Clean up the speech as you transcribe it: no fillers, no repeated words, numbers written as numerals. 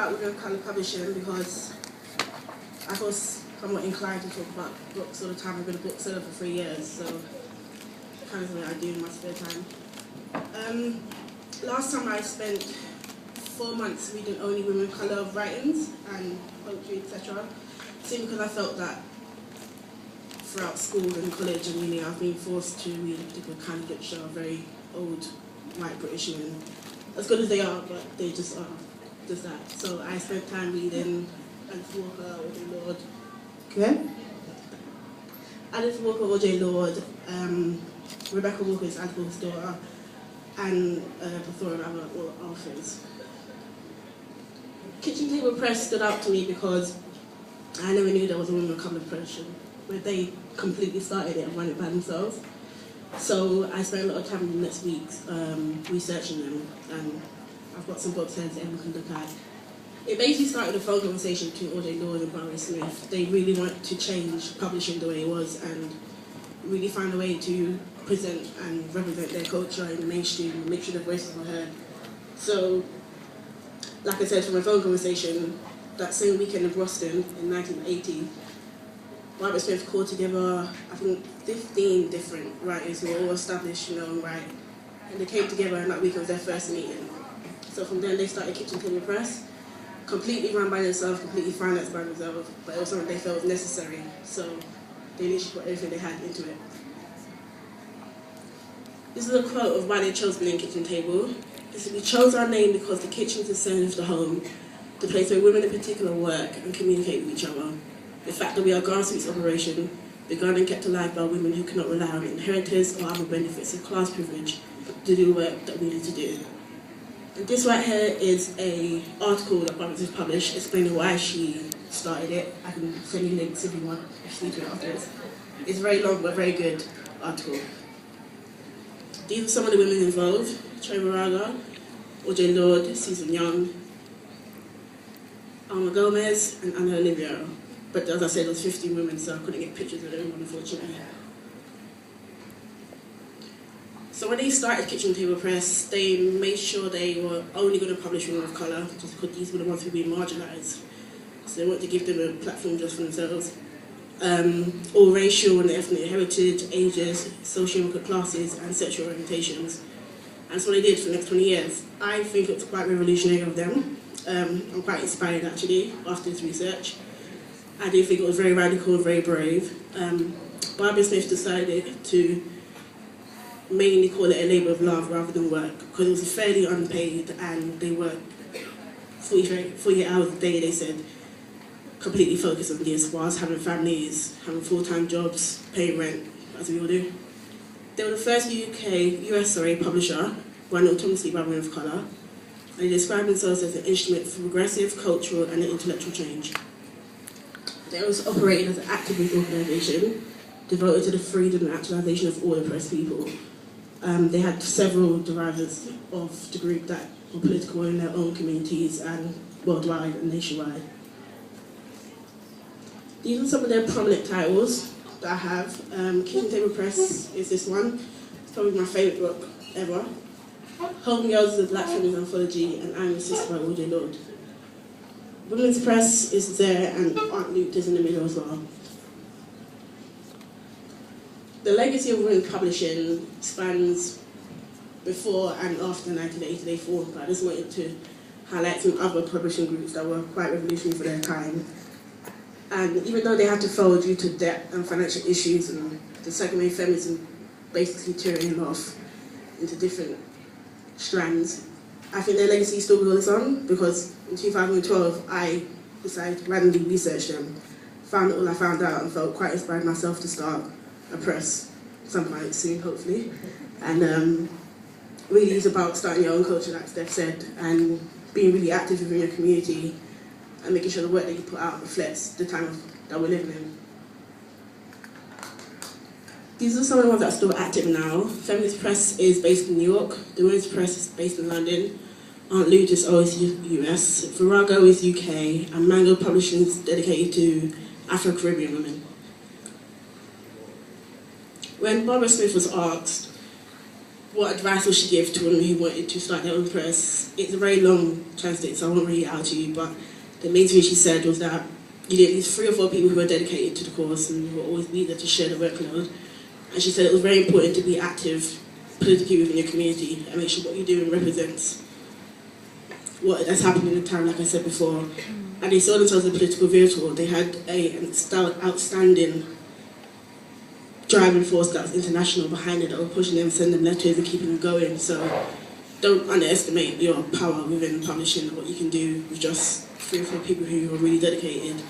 about Women of Colour Publishing because I was somewhat inclined to talk about books all the time. I've been a bookseller for 3 years, so kind of something I do in my spare time. Last time I spent 4 months reading only women of colour writings and poetry, etc. Simply because I felt that throughout school and college and uni I've been forced to read a particular kind of literature, very old white British women. As good as they are, but they just are just that. So I spent time reading Alice Walker, O.J. Lord. Okay? Alice Walker, O.J. Lord, Rebecca Walker's Alice Walker's daughter, and a plethora of other authors. Kitchen Table Press stood out to me because I never knew there was a women of colour publishing, where they completely started it and ran it by themselves. So I spent a lot of time in the next weeks researching them, and I've got some books here that everyone can look at. It basically started a phone conversation between O.J. Lord and Barbara Smith. They really wanted to change publishing the way it was and really find a way to present and represent their culture in the mainstream and make sure their voices were heard. So, like I said, from a phone conversation, that same weekend in Boston in 1980, Barbara Smith called together, I think, 15 different writers who were all established in their own right. And they came together, and that week was their first meeting. So from then they started Kitchen Table Press, completely run by themselves, completely financed by themselves, but it was something they felt was necessary. So they literally put everything they had into it. This is a quote of why they chose being Kitchen Table. It "We chose our name because the kitchen is the centre of the home, the place where women in particular work and communicate with each other. The fact that we are a grassroots operation, begun and kept alive by women who cannot rely on inheritance or other benefits of class privilege to do the work that we need to do." And this right here is an article that Barbara Smith published explaining why she started it. I can send you links if you want, if you need to afterwards. It's very long but very good article. These are some of the women involved: Trey Moraga, O.J. Lord, Susan Young, Alma Gomez, and Anna Olivia. But as I said, there was 15 women, so I couldn't get pictures of everyone, unfortunately. So when they started Kitchen Table Press, they made sure they were only going to publish women of colour, just because these were the ones who were being marginalised. So they wanted to give them a platform just for themselves. All racial and ethnic heritage, ages, socio-economic classes, and sexual orientations. And that's what they did for the next 20 years. I think it's quite revolutionary of them. I'm quite inspired, actually, after this research. I do think it was very radical and very brave. Barbara Smith decided to mainly call it a labour of love rather than work, because it was fairly unpaid and they worked 48 hours a day, they said, completely focused on this, whilst having families, having full-time jobs, paying rent, as we all do. They were the first US publisher run autonomously by women of colour, and they described themselves as an instrument for progressive, cultural and intellectual change. They was operating as an activist organisation devoted to the freedom and actualisation of all oppressed people. They had several derivatives of the group that were political in their own communities and worldwide and nationwide. These are some of their prominent titles that I have. Kitchen Table Press is this one. It's probably my favourite book ever. Home Girls is a Black Feminist Anthology, and I'm a Sister by O.J. Lord. Women's Press is there, and Aunt Luke is in the middle as well. The legacy of women's publishing spans before and after 1980 they formed, but I just wanted to highlight some other publishing groups that were quite revolutionary for their time. And even though they had to fold due to debt and financial issues and the second wave feminism basically tearing them off into different strands, I think their legacy still goes on, because in 2012 I decided to randomly research them, found all I found out, and felt quite inspired myself to start a press sometime soon, hopefully. And really it's about starting your own culture, like Steph said, and being really active within your community and making sure the work that you put out reflects the time that we're living in. These are some of the ones that are still active now. Feminist Press is based in New York, the Women's Press is based in London, Aunt Luke is US, Virago is UK, and Mango Publishing is dedicated to Afro-Caribbean women. When Barbara Smith was asked what advice would she give to women who wanted to start their own press? It's a very long translate, so I won't read it out to you, but the main thing she said was that you need at least 3 or 4 people who are dedicated to the cause and who will always be there to share the workload. And she said it was very important to be active politically within your community and make sure what you're doing represents what has happened in the town, like I said before. And they saw themselves as a political vehicle. They had an outstanding driving force that was international behind it, that were pushing them, sending them letters and keeping them going. So don't underestimate your power within publishing, what you can do with just 3 or 4 people who are really dedicated.